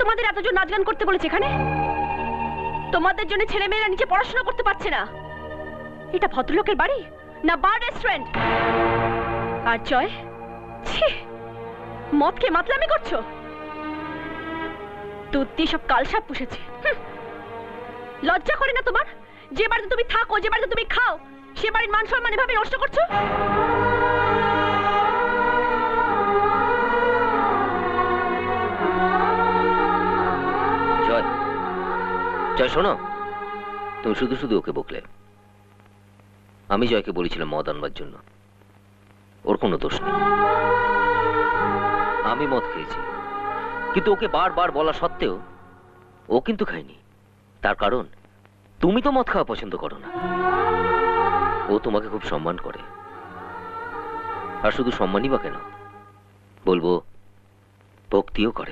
তোমাদের এতজন নাচ গান করতে বলেছে এখানে? তোমাদের জন্য ছেলেমেয়েরা নিচে পড়াশোনা করতে পারছে না। এটা ভদ্রলোকের বাড়ি না বার রেস্টুরেন্ট? আর জয়, ছি, মদ খেয়ে মাতলামি করছো? দুধ দিয়ে সব কালসাপ পুষেছে। লজ্জা করে না তোমার? যে বাড়িতে তুমি থাকো, যে বাড়িতে তুমি খাও, সে বাড়ির মান সম্মান এভাবে নষ্ট করছো? জয়, জয় শোনো, তুমি শুধু শুধু ওকে বকলে। আমি জয়কে বলেছিলাম মদ আনবার জন্য, ওর কোনো দোষ নেই। আমি মদ খেয়েছি, কিন্তু ওকে বারবার বলা সত্ত্বেও ও কিন্তু খায়নি। তার কারণ তুমি তো মদ খাওয়া পছন্দ করো না। ও তোমাকে খুব সম্মান করে, আর শুধু সম্মানই বা কেন, বলবো ভক্তিও করে।